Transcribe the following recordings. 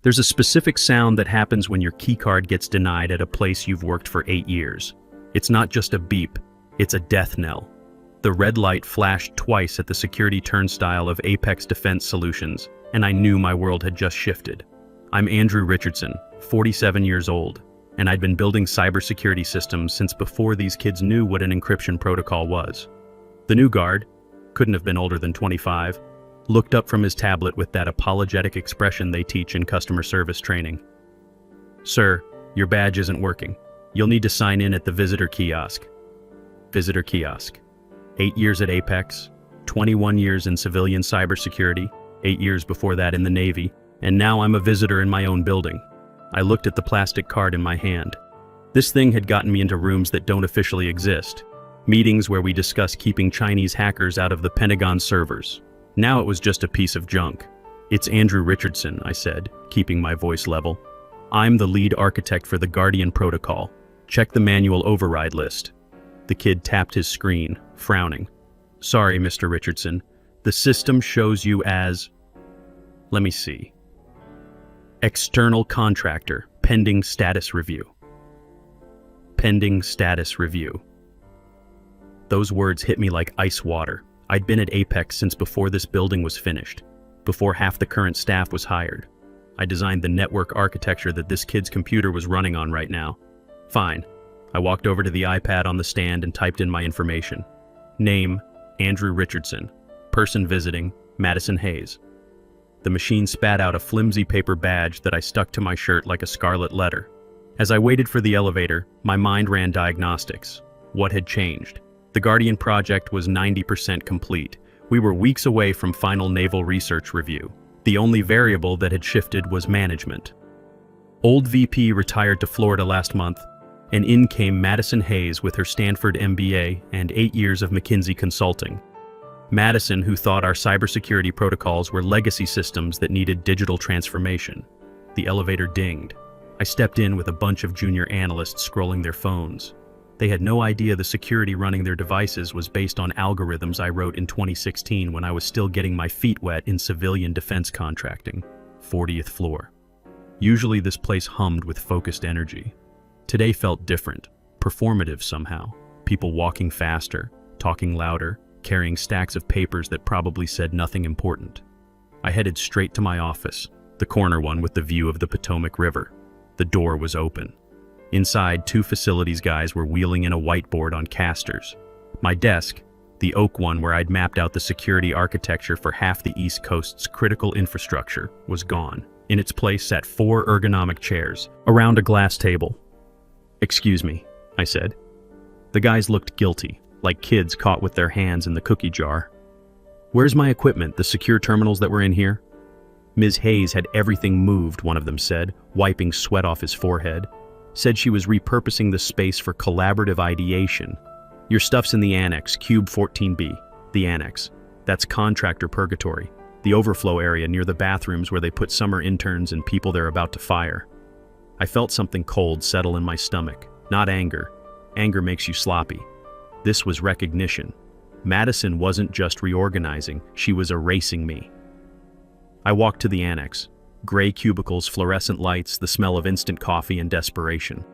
There's a specific sound that happens when your keycard gets denied at a place you've worked for 8 years. It's not just a beep, it's a death knell. The red light flashed twice at the security turnstile of Apex Defense Solutions, and I knew my world had just shifted. I'm Andrew Richardson, 47 years old, and I'd been building cybersecurity systems since before these kids knew what an encryption protocol was. The new guard, couldn't have been older than 25, looked up from his tablet with that apologetic expression they teach in customer service training. "Sir, your badge isn't working. You'll need to sign in at the visitor kiosk." Visitor kiosk. 8 years at Apex, 21 years in civilian cybersecurity, 8 years before that in the Navy, and now I'm a visitor in my own building. I looked at the plastic card in my hand. This thing had gotten me into rooms that don't officially exist. Meetings where we discuss keeping Chinese hackers out of the Pentagon servers. Now it was just a piece of junk. "It's Andrew Richardson," I said, keeping my voice level. "I'm the lead architect for the Guardian Protocol. Check the manual override list." The kid tapped his screen, frowning. "Sorry, Mr. Richardson. The system shows you as... let me see. External contractor, pending status review." Pending status review. Those words hit me like ice water. I'd been at Apex since before this building was finished, before half the current staff was hired. I designed the network architecture that this kid's computer was running on right now. Fine. I walked over to the iPad on the stand and typed in my information. Name, Andrew Richardson. Person visiting, Madison Hayes. The machine spat out a flimsy paper badge that I stuck to my shirt like a scarlet letter. As I waited for the elevator, my mind ran diagnostics. What had changed? The Guardian project was 90% complete. We were weeks away from final naval research review. The only variable that had shifted was management. Old VP retired to Florida last month, and in came Madison Hayes with her Stanford MBA and 8 years of McKinsey consulting. Madison, who thought our cybersecurity protocols were legacy systems that needed digital transformation. The elevator dinged. I stepped in with a bunch of junior analysts scrolling their phones. They had no idea the security running their devices was based on algorithms I wrote in 2016 when I was still getting my feet wet in civilian defense contracting. 40th floor. Usually this place hummed with focused energy. Today felt different, performative somehow. People walking faster, talking louder, carrying stacks of papers that probably said nothing important. I headed straight to my office, the corner one with the view of the Potomac River. The door was open. Inside, 2 facilities guys were wheeling in a whiteboard on casters. My desk, the oak one where I'd mapped out the security architecture for half the East Coast's critical infrastructure, was gone. In its place sat 4 ergonomic chairs, around a glass table. "Excuse me," I said. The guys looked guilty, like kids caught with their hands in the cookie jar. "Where's my equipment, the secure terminals that were in here?" "Ms. Hayes had everything moved," one of them said, wiping sweat off his forehead. "Said she was repurposing the space for collaborative ideation. Your stuff's in the annex, cube 14B, the annex. That's contractor purgatory, the overflow area near the bathrooms where they put summer interns and people they're about to fire." I felt something cold settle in my stomach, not anger. Anger makes you sloppy. This was recognition. Madison wasn't just reorganizing, she was erasing me. I walked to the annex. Gray cubicles, fluorescent lights, the smell of instant coffee and desperation.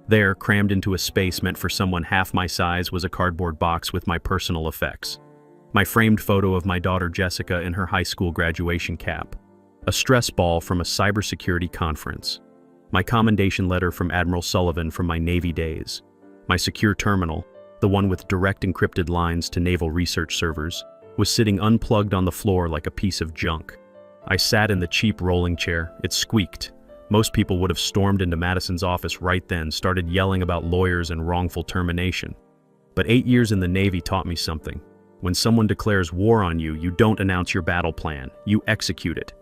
There, crammed into a space meant for someone half my size, was a cardboard box with my personal effects. My framed photo of my daughter Jessica in her high school graduation cap. A stress ball from a cybersecurity conference. My commendation letter from Admiral Sullivan from my Navy days. My secure terminal, the one with direct encrypted lines to naval research servers, was sitting unplugged on the floor like a piece of junk. I sat in the cheap rolling chair. It squeaked. Most people would have stormed into Madison's office right then, started yelling about lawyers and wrongful termination. But 8 years in the Navy taught me something. When someone declares war on you, you don't announce your battle plan, you execute it.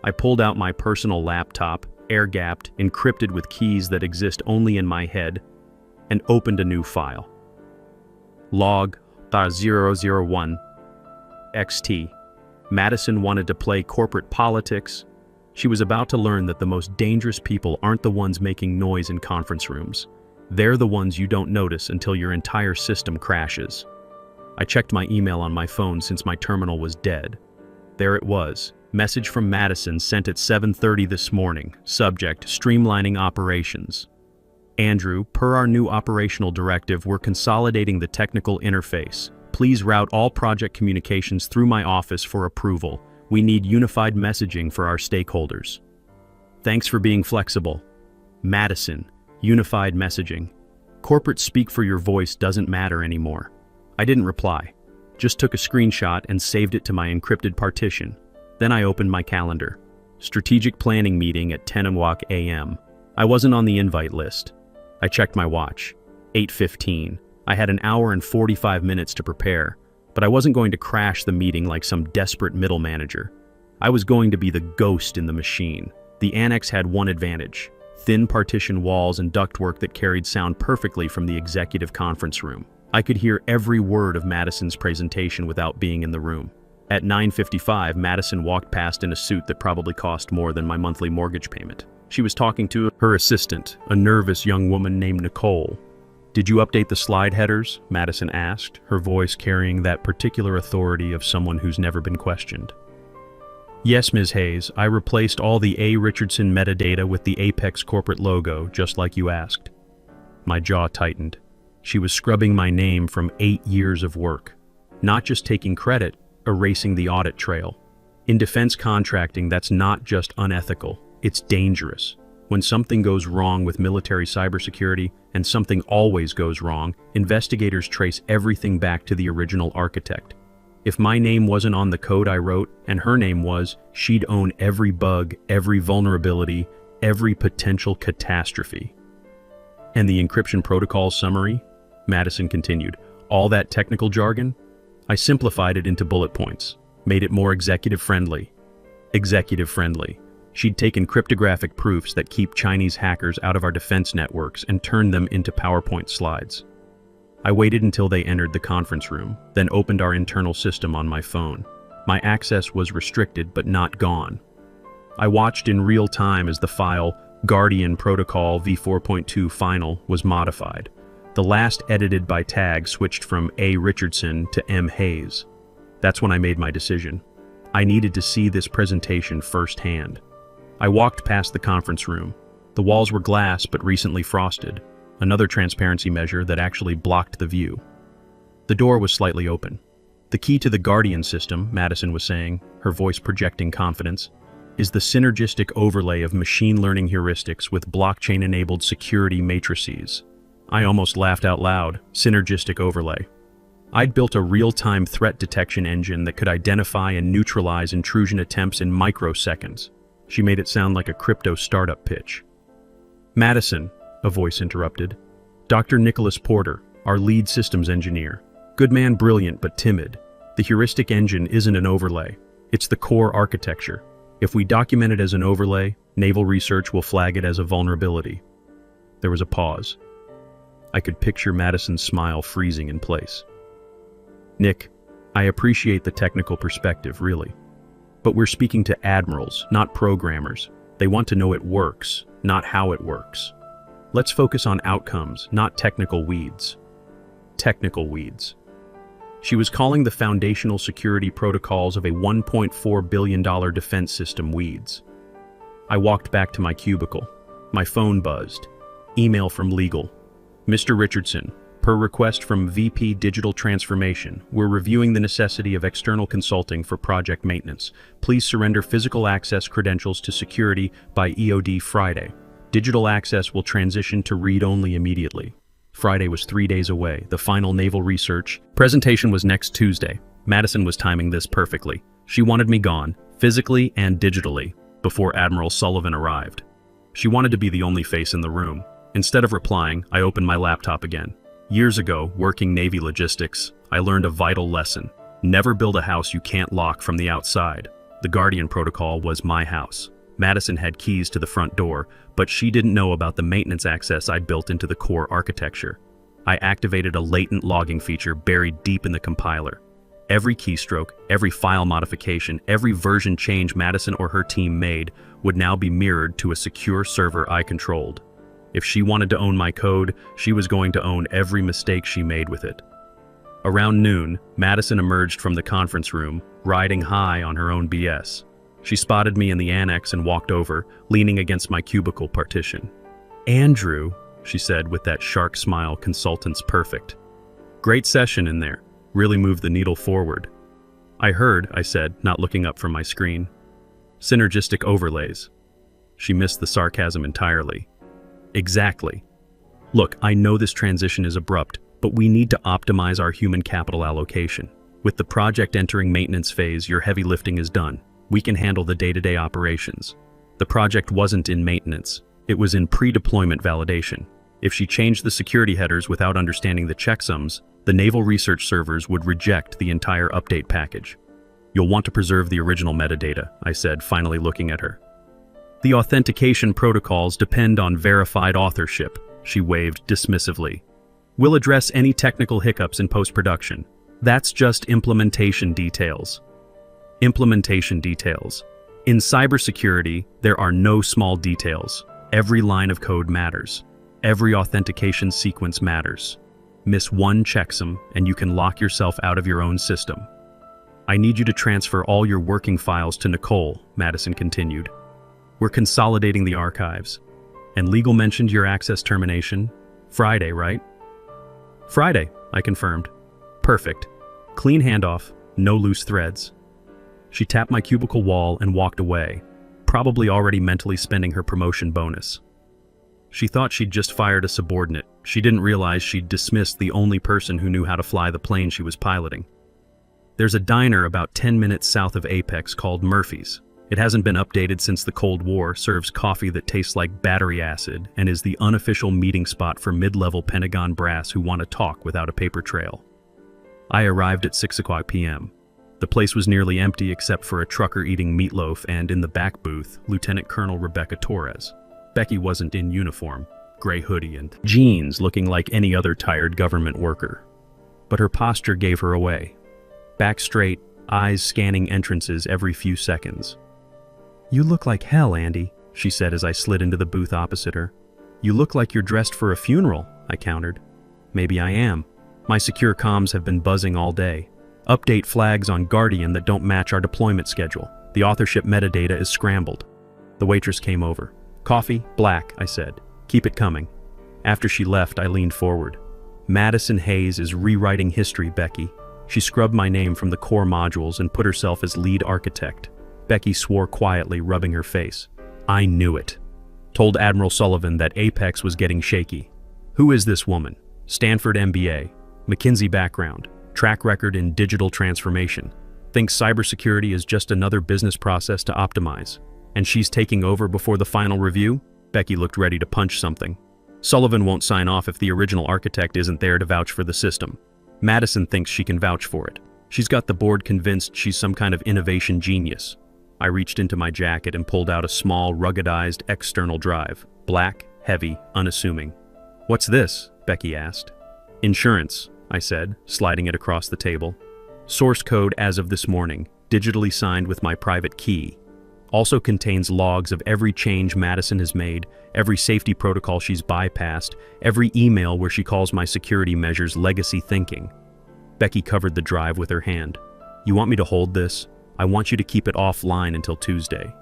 I pulled out my personal laptop, air-gapped, encrypted with keys that exist only in my head, and opened a new file. Log 001 XT. Madison wanted to play corporate politics. She was about to learn that the most dangerous people aren't the ones making noise in conference rooms. They're the ones you don't notice until your entire system crashes. I checked my email on my phone since my terminal was dead. There it was, Message from Madison sent at 7:30 this morning. Subject, streamlining operations. Andrew, per our new operational directive, we're consolidating the technical interface. Please route all project communications through my office for approval. We need unified messaging for our stakeholders. Thanks for being flexible. Madison, unified messaging. Corporate speak for your voice doesn't matter anymore. I didn't reply. Just took a screenshot and saved it to my encrypted partition. Then I opened my calendar. Strategic planning meeting at 10 a.m. I wasn't on the invite list. I checked my watch. 8:15. I had an hour and 45 minutes to prepare, but I wasn't going to crash the meeting like some desperate middle manager. I was going to be the ghost in the machine. The annex had one advantage: thin partition walls and ductwork that carried sound perfectly from the executive conference room. I could hear every word of Madison's presentation without being in the room. At 9:55, Madison walked past in a suit that probably cost more than my monthly mortgage payment. She was talking to her assistant, a nervous young woman named Nicole. "Did you update the slide headers?" Madison asked, her voice carrying that particular authority of someone who's never been questioned. "Yes, Ms. Hayes, I replaced all the A. Richardson metadata with the Apex corporate logo, just like you asked." My jaw tightened. She was scrubbing my name from 8 years of work. Not just taking credit, erasing the audit trail. In defense contracting, that's not just unethical, it's dangerous. When something goes wrong with military cybersecurity, and something always goes wrong, investigators trace everything back to the original architect. If my name wasn't on the code I wrote, and her name was, she'd own every bug, every vulnerability, every potential catastrophe. "And the encryption protocol summary?" Madison continued. "All that technical jargon? I simplified it into bullet points, made it more executive-friendly. Executive-friendly. She'd taken cryptographic proofs that keep Chinese hackers out of our defense networks and turned them into PowerPoint slides. I waited until they entered the conference room, then opened our internal system on my phone. My access was restricted but not gone. I watched in real time as the file Guardian Protocol v4.2 Final was modified. The last edited by tag switched from A. Richardson to M. Hayes. That's when I made my decision. I needed to see this presentation firsthand. I walked past the conference room. The walls were glass but recently frosted, another transparency measure that actually blocked the view. The door was slightly open. "The key to the Guardian system," Madison was saying, her voice projecting confidence, "is the synergistic overlay of machine learning heuristics with blockchain-enabled security matrices." I almost laughed out loud. Synergistic overlay. I'd built a real-time threat detection engine that could identify and neutralize intrusion attempts in microseconds. She made it sound like a crypto startup pitch. "Madison," a voice interrupted. "Dr. Nicholas Porter, our lead systems engineer. Good man, brilliant but timid. The heuristic engine isn't an overlay. It's the core architecture. If we document it as an overlay, naval research will flag it as a vulnerability." There was a pause. I could picture Madison's smile freezing in place. "Nick, I appreciate the technical perspective, really. But we're speaking to admirals, not programmers. They want to know it works, not how it works. Let's focus on outcomes, not technical weeds." Technical weeds. She was calling the foundational security protocols of a $1.4 billion defense system weeds. I walked back to my cubicle. My phone buzzed. Email from legal. "Mr. Richardson, per request from VP Digital Transformation, we're reviewing the necessity of external consulting for project maintenance. Please surrender physical access credentials to security by EOD Friday. Digital access will transition to read-only immediately." Friday was 3 days away. The final naval research presentation was next Tuesday. Madison was timing this perfectly. She wanted me gone, physically and digitally, before Admiral Sullivan arrived. She wanted to be the only face in the room. Instead of replying, I opened my laptop again. Years ago, working Navy logistics, I learned a vital lesson. Never build a house you can't lock from the outside. The Guardian Protocol was my house. Madison had keys to the front door, but she didn't know about the maintenance access I'd built into the core architecture. I activated a latent logging feature buried deep in the compiler. Every keystroke, every file modification, every version change Madison or her team made would now be mirrored to a secure server I controlled. If she wanted to own my code, she was going to own every mistake she made with it. Around noon, Madison emerged from the conference room, riding high on her own BS. She spotted me in the annex and walked over, leaning against my cubicle partition. "Andrew," she said with that shark smile consultant's perfect. "Great session in there. Really moved the needle forward." "I heard," I said, not looking up from my screen. "Synergistic overlays." She missed the sarcasm entirely. "Exactly. Look, I know this transition is abrupt, but we need to optimize our human capital allocation. With the project entering maintenance phase, your heavy lifting is done. We can handle the day-to-day operations." The project wasn't in maintenance. It was in pre-deployment validation. If she changed the security headers without understanding the checksums, the Naval Research servers would reject the entire update package. "You'll want to preserve the original metadata," I said, finally looking at her. "The authentication protocols depend on verified authorship," she waved dismissively. "We'll address any technical hiccups in post-production. That's just implementation details." Implementation details. In cybersecurity, there are no small details. Every line of code matters. Every authentication sequence matters. Miss one checksum, and you can lock yourself out of your own system. "I need you to transfer all your working files to Nicole," Madison continued. "We're consolidating the archives. And legal mentioned your access termination. Friday, right?" "Friday," I confirmed. "Perfect. Clean handoff, no loose threads." She tapped my cubicle wall and walked away, probably already mentally spending her promotion bonus. She thought she'd just fired a subordinate. She didn't realize she'd dismissed the only person who knew how to fly the plane she was piloting. There's a diner about 10 minutes south of Apex called Murphy's. It hasn't been updated since the Cold War, serves coffee that tastes like battery acid, and is the unofficial meeting spot for mid-level Pentagon brass who want to talk without a paper trail. I arrived at 6 p.m. The place was nearly empty except for a trucker eating meatloaf and, in the back booth, Lieutenant Colonel Rebecca Torres. Becky wasn't in uniform, gray hoodie and jeans, looking like any other tired government worker. But her posture gave her away. Back straight, eyes scanning entrances every few seconds. "You look like hell, Andy," she said as I slid into the booth opposite her. "You look like you're dressed for a funeral," I countered. "Maybe I am. My secure comms have been buzzing all day. Update flags on Guardian that don't match our deployment schedule. The authorship metadata is scrambled." The waitress came over. "Coffee, black," I said. "Keep it coming." After she left, I leaned forward. "Madison Hayes is rewriting history, Becky." She scrubbed my name from the core modules and put herself as lead architect. Becky swore quietly, rubbing her face. "I knew it. Told Admiral Sullivan that Apex was getting shaky. Who is this woman? Stanford MBA, McKinsey background, track record in digital transformation. Thinks cybersecurity is just another business process to optimize. And she's taking over before the final review?" Becky looked ready to punch something. "Sullivan won't sign off if the original architect isn't there to vouch for the system. Madison thinks she can vouch for it. She's got the board convinced she's some kind of innovation genius." I reached into my jacket and pulled out a small, ruggedized external drive. Black, heavy, unassuming. "What's this?" Becky asked. "Insurance," I said, sliding it across the table. "Source code as of this morning, digitally signed with my private key. Also contains logs of every change Madison has made, every safety protocol she's bypassed, every email where she calls my security measures legacy thinking." Becky covered the drive with her hand. "You want me to hold this? I want you to keep it offline until Tuesday.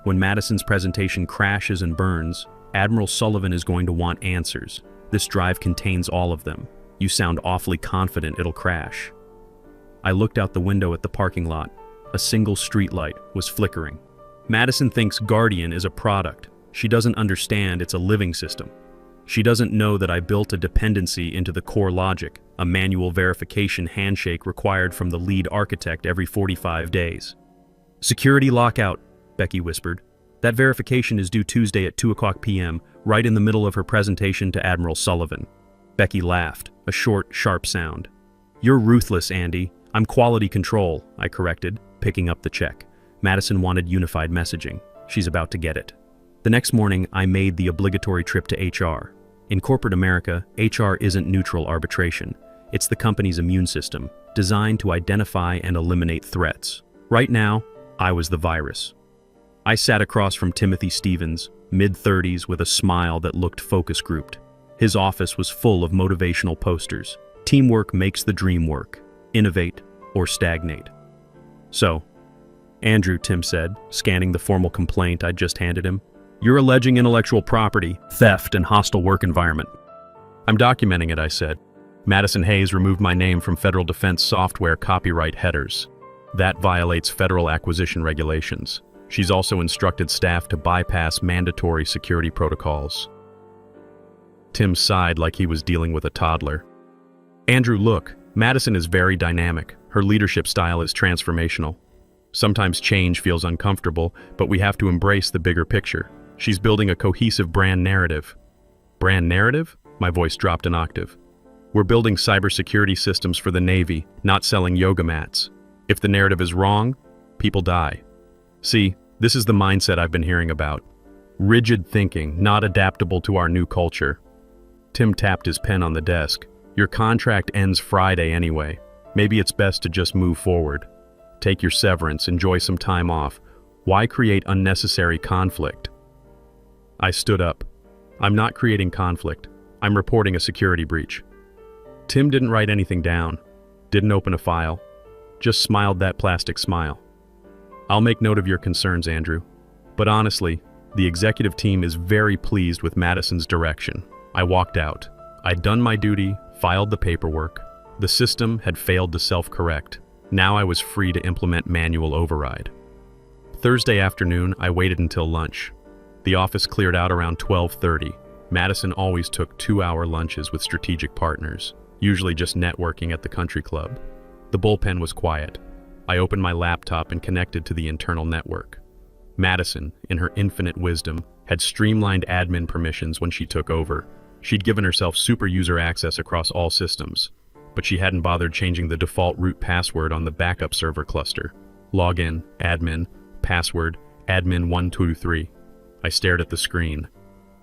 When Madison's presentation crashes and burns, Admiral Sullivan is going to want answers. This drive contains all of them. You sound awfully confident it'll crash." I looked out the window at the parking lot. A single streetlight was flickering. "Madison thinks Guardian is a product. She doesn't understand it's a living system. She doesn't know that I built a dependency into the core logic, a manual verification handshake required from the lead architect every 45 days. "Security lockout," Becky whispered. "That verification is due Tuesday at 2 p.m., right in the middle of her presentation to Admiral Sullivan." Becky laughed, a short, sharp sound. "You're ruthless, Andy. I'm quality control," I corrected, picking up the check. Madison wanted unified messaging. She's about to get it. The next morning, I made the obligatory trip to HR. In corporate America, HR isn't neutral arbitration. It's the company's immune system, designed to identify and eliminate threats. Right now, I was the virus. I sat across from Timothy Stevens, mid-30s with a smile that looked focus grouped. His office was full of motivational posters. Teamwork makes the dream work. Innovate or stagnate. "So, Andrew, Tim said, scanning the formal complaint I'd just handed him. You're alleging intellectual property, theft, and hostile work environment. I'm documenting it, I said. Madison Hayes removed my name from federal defense software copyright headers. That violates federal acquisition regulations. She's also instructed staff to bypass mandatory security protocols. Tim sighed like he was dealing with a toddler. Andrew, look, Madison is very dynamic. Her leadership style is transformational. Sometimes change feels uncomfortable, but we have to embrace the bigger picture. She's building a cohesive brand narrative. Brand narrative? My voice dropped an octave. We're building cybersecurity systems for the Navy, not selling yoga mats. If the narrative is wrong, people die. See, this is the mindset I've been hearing about. Rigid thinking, not adaptable to our new culture. Tim tapped his pen on the desk. Your contract ends Friday anyway. Maybe it's best to just move forward. Take your severance, enjoy some time off. Why create unnecessary conflict? I stood up. I'm not creating conflict. I'm reporting a security breach. Tim didn't write anything down, didn't open a file, just smiled that plastic smile. I'll make note of your concerns, Andrew. But honestly, the executive team is very pleased with Madison's direction. I walked out. I'd done my duty, filed the paperwork. The system had failed to self-correct. Now I was free to implement manual override. Thursday afternoon, I waited until lunch. The office cleared out around 12:30. Madison always took 2-hour lunches with strategic partners, usually just networking at the country club. The bullpen was quiet. I opened my laptop and connected to the internal network. Madison, in her infinite wisdom, had streamlined admin permissions when she took over. She'd given herself super user access across all systems, but she hadn't bothered changing the default root password on the backup server cluster. Login, admin, password, admin123. I stared at the screen.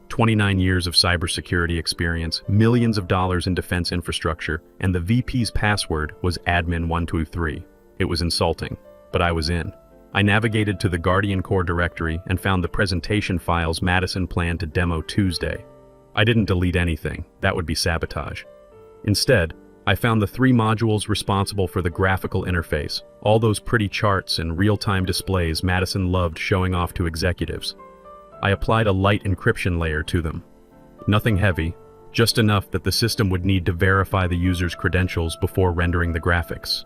29 years of cybersecurity experience, millions of dollars in defense infrastructure, and the VP's password was admin123. It was insulting, but I was in. I navigated to the Guardian Core directory and found the presentation files Madison planned to demo Tuesday. I didn't delete anything. That would be sabotage. Instead, I found the 3 modules responsible for the graphical interface, all those pretty charts and real-time displays Madison loved showing off to executives. I applied a light encryption layer to them. Nothing heavy, just enough that the system would need to verify the user's credentials before rendering the graphics.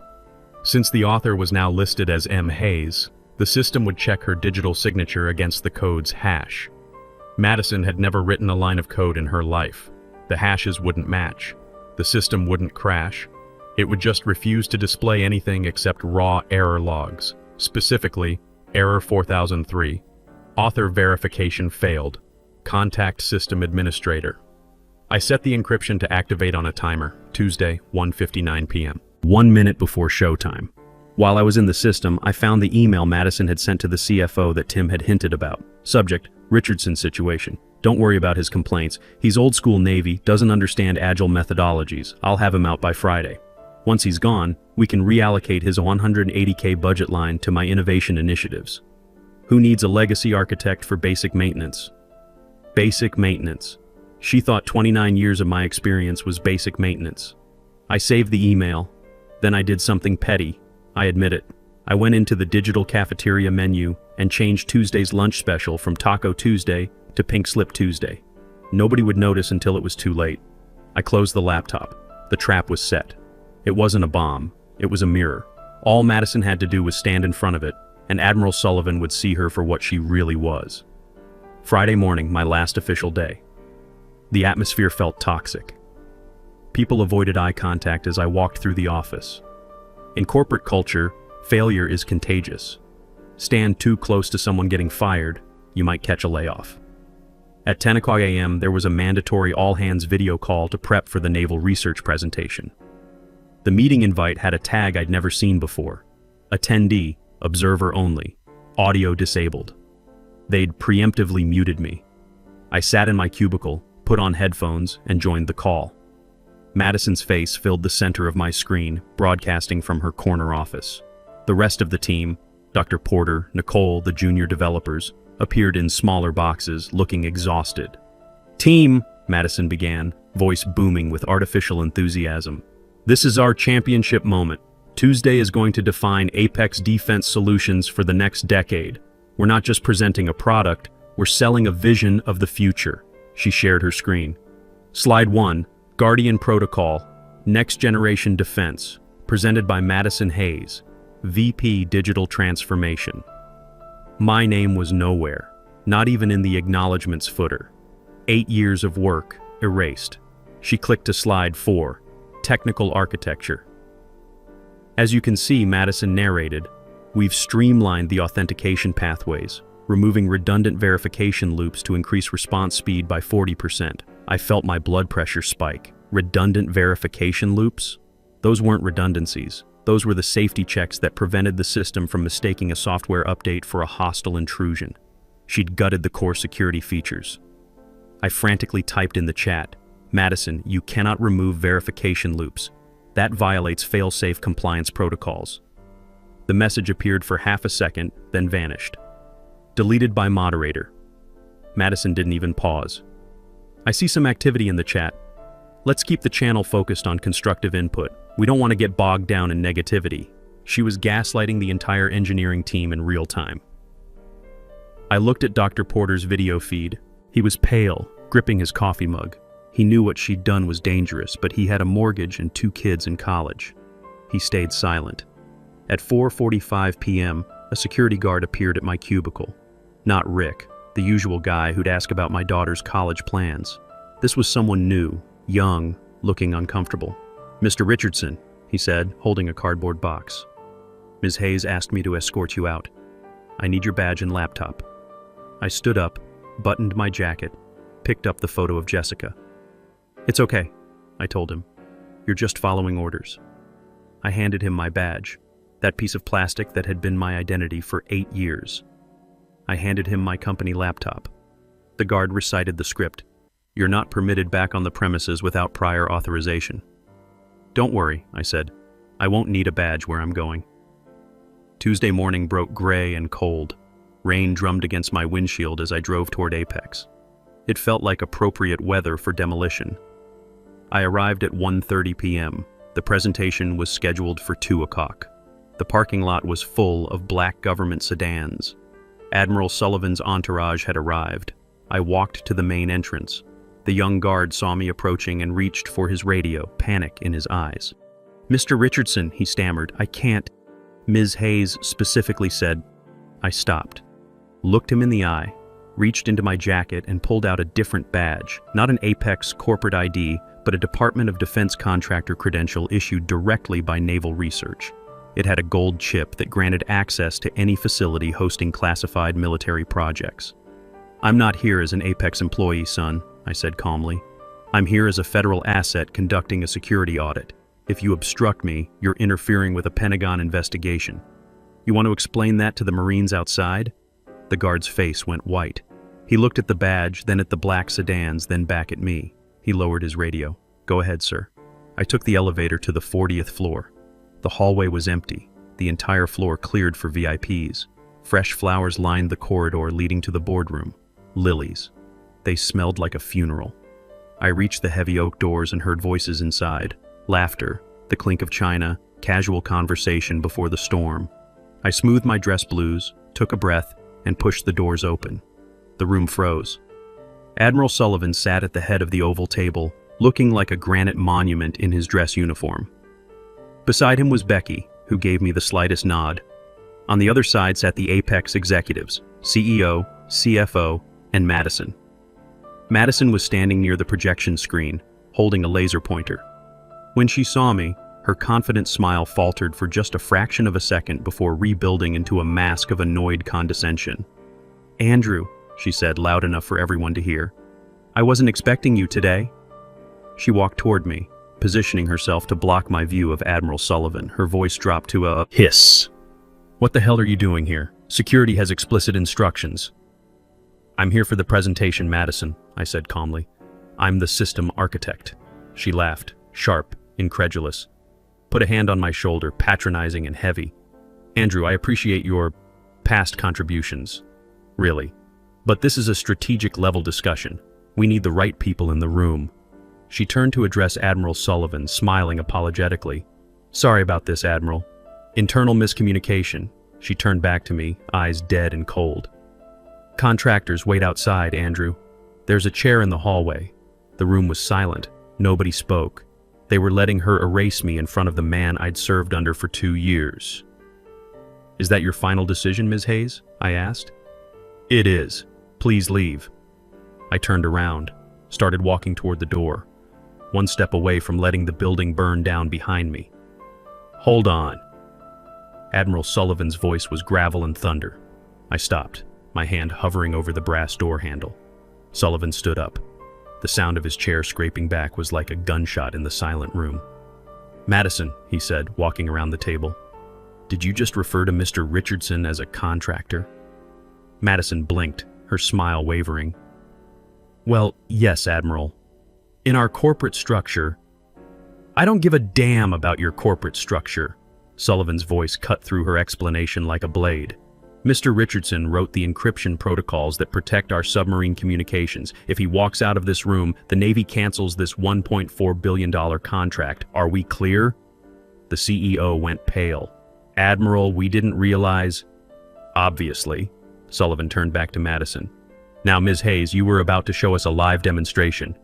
Since the author was now listed as M. Hayes, the system would check her digital signature against the code's hash. Madison had never written a line of code in her life. The hashes wouldn't match. The system wouldn't crash. It would just refuse to display anything except raw error logs, specifically error 4003. Author verification failed. Contact system administrator. I set the encryption to activate on a timer, Tuesday, 1:59 p.m. 1 minute before showtime. While I was in the system, I found the email Madison had sent to the CFO that Tim had hinted about. Subject, Richardson's situation. Don't worry about his complaints. He's old school Navy, doesn't understand agile methodologies. I'll have him out by Friday. Once he's gone, we can reallocate his $180K budget line to my innovation initiatives. Who needs a legacy architect for basic maintenance? Basic maintenance. She thought 29 years of my experience was basic maintenance. I saved the email. Then I did something petty. I admit it. I went into the digital cafeteria menu and changed Tuesday's lunch special from Taco Tuesday to Pink Slip Tuesday. Nobody would notice until it was too late. I closed the laptop. The trap was set. It wasn't a bomb. It was a mirror. All Madison had to do was stand in front of it, and Admiral Sullivan would see her for what she really was. Friday morning, my last official day. The atmosphere felt toxic. People avoided eye contact as I walked through the office. In corporate culture, failure is contagious. Stand too close to someone getting fired, you might catch a layoff. At 10 o'clock a.m., there was a mandatory all-hands video call to prep for the naval research presentation. The meeting invite had a tag I'd never seen before. Attendee, observer only, audio disabled. They'd preemptively muted me. I sat in my cubicle, put on headphones, and joined the call. Madison's face filled the center of my screen, broadcasting from her corner office. The rest of the team, Dr. Porter, Nicole, the junior developers, appeared in smaller boxes, looking exhausted. "Team," Madison began, voice booming with artificial enthusiasm. "This is our championship moment. Tuesday is going to define Apex defense solutions for the next decade. We're not just presenting a product, we're selling a vision of the future. She shared her screen. Slide 1, Guardian Protocol, Next Generation Defense, presented by Madison Hayes, VP Digital Transformation. My name was nowhere, not even in the acknowledgements footer. 8 years of work, erased. She clicked to slide 4, Technical Architecture. As you can see, Madison narrated, we've streamlined the authentication pathways, removing redundant verification loops to increase response speed by 40%. I felt my blood pressure spike. Redundant verification loops? Those weren't redundancies. Those were the safety checks that prevented the system from mistaking a software update for a hostile intrusion. She'd gutted the core security features. I frantically typed in the chat, Madison, you cannot remove verification loops. That violates fail-safe compliance protocols. The message appeared for half a second, then vanished. Deleted by moderator. Madison didn't even pause. I see some activity in the chat. Let's keep the channel focused on constructive input. We don't want to get bogged down in negativity. She was gaslighting the entire engineering team in real time. I looked at Dr. Porter's video feed. He was pale, gripping his coffee mug. He knew what she'd done was dangerous, but he had a mortgage and 2 kids in college. He stayed silent. At 4:45 p.m., a security guard appeared at my cubicle. Not Rick, the usual guy who'd ask about my daughter's college plans. This was someone new, young, looking uncomfortable. Mr. Richardson, he said, holding a cardboard box. Ms. Hayes asked me to escort you out. I need your badge and laptop. I stood up, buttoned my jacket, picked up the photo of Jessica. It's okay, I told him. You're just following orders. I handed him my badge, that piece of plastic that had been my identity for 8 years. I handed him my company laptop. The guard recited the script. You're not permitted back on the premises without prior authorization. Don't worry, I said. I won't need a badge where I'm going. Tuesday morning broke gray and cold. Rain drummed against my windshield as I drove toward Apex. It felt like appropriate weather for demolition. I arrived at 1:30 p.m. The presentation was scheduled for 2 o'clock. The parking lot was full of black government sedans. Admiral Sullivan's entourage had arrived. I walked to the main entrance. The young guard saw me approaching and reached for his radio, panic in his eyes. Mr. Richardson, he stammered, I can't. Ms. Hayes specifically said. I stopped, looked him in the eye, reached into my jacket and pulled out a different badge, not an Apex corporate ID, but a Department of Defense contractor credential issued directly by Naval Research. It had a gold chip that granted access to any facility hosting classified military projects. I'm not here as an Apex employee, son, I said calmly. I'm here as a federal asset conducting a security audit. If you obstruct me, you're interfering with a Pentagon investigation. You want to explain that to the Marines outside? The guard's face went white. He looked at the badge, then at the black sedans, then back at me. He lowered his radio. Go ahead, sir. I took the elevator to the 40th floor. The hallway was empty, the entire floor cleared for VIPs. Fresh flowers lined the corridor leading to the boardroom. Lilies. They smelled like a funeral. I reached the heavy oak doors and heard voices inside. Laughter, the clink of china, casual conversation before the storm. I smoothed my dress blues, took a breath, and pushed the doors open. The room froze. Admiral Sullivan sat at the head of the oval table, looking like a granite monument in his dress uniform. Beside him was Becky, who gave me the slightest nod. On the other side sat the Apex executives, CEO, CFO, and Madison. Madison was standing near the projection screen, holding a laser pointer. When she saw me, her confident smile faltered for just a fraction of a second before rebuilding into a mask of annoyed condescension. Andrew, she said loud enough for everyone to hear. I wasn't expecting you today. She walked toward me, positioning herself to block my view of Admiral Sullivan. Her voice dropped to a hiss. What the hell are you doing here? Security has explicit instructions. I'm here for the presentation, Madison, I said calmly. I'm the system architect. She laughed, sharp, incredulous. Put a hand on my shoulder, patronizing and heavy. Andrew, I appreciate your past contributions. Really. But this is a strategic level discussion. We need the right people in the room. She turned to address Admiral Sullivan, smiling apologetically. Sorry about this, Admiral. Internal miscommunication. She turned back to me, eyes dead and cold. Contractors, wait outside, Andrew. There's a chair in the hallway. The room was silent. Nobody spoke. They were letting her erase me in front of the man I'd served under for 2 years. Is that your final decision, Ms. Hayes? I asked. It is. Please leave. I turned around, started walking toward the door, one step away from letting the building burn down behind me. Hold on. Admiral Sullivan's voice was gravel and thunder. I stopped, my hand hovering over the brass door handle. Sullivan stood up. The sound of his chair scraping back was like a gunshot in the silent room. Madison, he said, walking around the table. Did you just refer to Mr. Richardson as a contractor? Madison blinked, her smile wavering. Well, yes, Admiral. In our corporate structure... I don't give a damn about your corporate structure. Sullivan's voice cut through her explanation like a blade. Mr. Richardson wrote the encryption protocols that protect our submarine communications. If he walks out of this room, the Navy cancels this $1.4 billion contract. Are we clear? The CEO went pale. Admiral, we didn't realize... Obviously. Sullivan turned back to Madison. Now, Ms. Hayes, you were about to show us a live demonstration.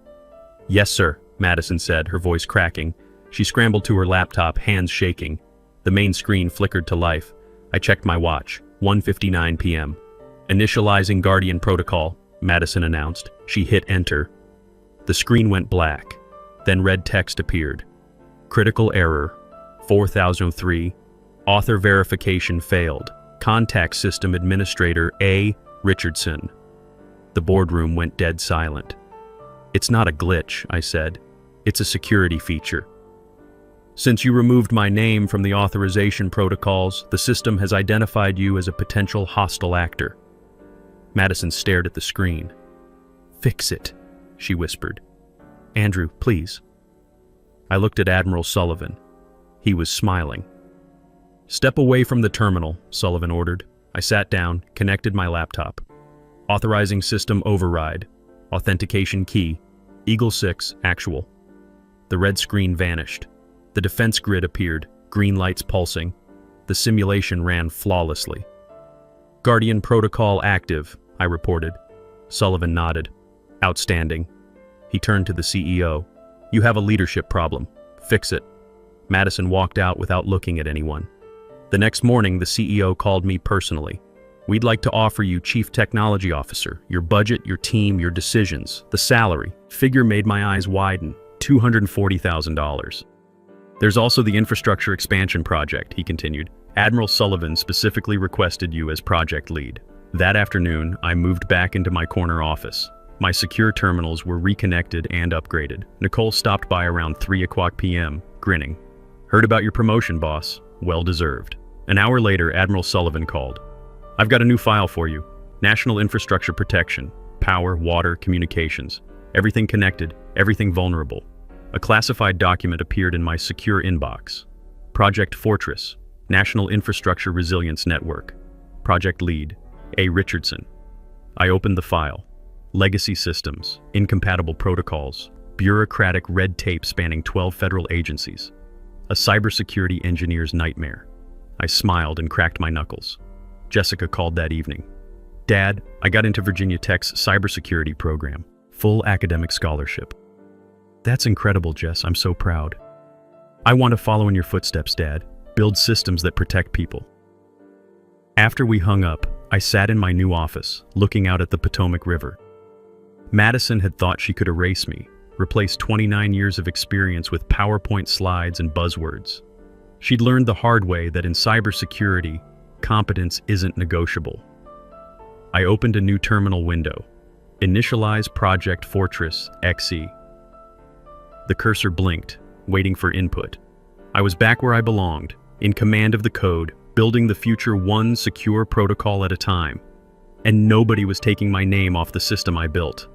Yes, sir, Madison said, her voice cracking. She scrambled to her laptop, hands shaking. The main screen flickered to life. I checked my watch. 1:59 p.m. Initializing Guardian Protocol, Madison announced. She hit enter. The screen went black. Then red text appeared. Critical error. 4003. Author verification failed. Contact System Administrator A. Richardson. The boardroom went dead silent. It's not a glitch, I said. It's a security feature. Since you removed my name from the authorization protocols, the system has identified you as a potential hostile actor. Madison stared at the screen. Fix it, she whispered. Andrew, please. I looked at Admiral Sullivan. He was smiling. Step away from the terminal, Sullivan ordered. I sat down, connected my laptop. Authorizing system override. Authentication key. Eagle 6, actual. The red screen vanished. The defense grid appeared, green lights pulsing. The simulation ran flawlessly. Guardian Protocol active, I reported. Sullivan nodded. Outstanding. He turned to the CEO. You have a leadership problem. Fix it. Madison walked out without looking at anyone. The next morning, the CEO called me personally. We'd like to offer you Chief Technology Officer, your budget, your team, your decisions, the salary. Figure made my eyes widen. $240,000. There's also the infrastructure expansion project, he continued. Admiral Sullivan specifically requested you as project lead. That afternoon, I moved back into my corner office. My secure terminals were reconnected and upgraded. Nicole stopped by around 3:00 p.m., grinning. Heard about your promotion, boss. Well deserved. An hour later, Admiral Sullivan called. I've got a new file for you. National Infrastructure Protection. Power, water, communications. Everything connected, everything vulnerable. A classified document appeared in my secure inbox. Project Fortress, National Infrastructure Resilience Network. Project Lead, A. Richardson. I opened the file. Legacy systems, incompatible protocols, bureaucratic red tape spanning 12 federal agencies. A cybersecurity engineer's nightmare. I smiled and cracked my knuckles. Jessica called that evening. Dad, I got into Virginia Tech's cybersecurity program. Full academic scholarship. That's incredible, Jess. I'm so proud. I want to follow in your footsteps, Dad. Build systems that protect people. After we hung up, I sat in my new office, looking out at the Potomac River. Madison had thought she could erase me, replace 29 years of experience with PowerPoint slides and buzzwords. She'd learned the hard way that in cybersecurity, competence isn't negotiable. I opened a new terminal window. Initialize Project Fortress XE. The cursor blinked, waiting for input. I was back where I belonged, in command of the code, building the future one secure protocol at a time. And nobody was taking my name off the system I built.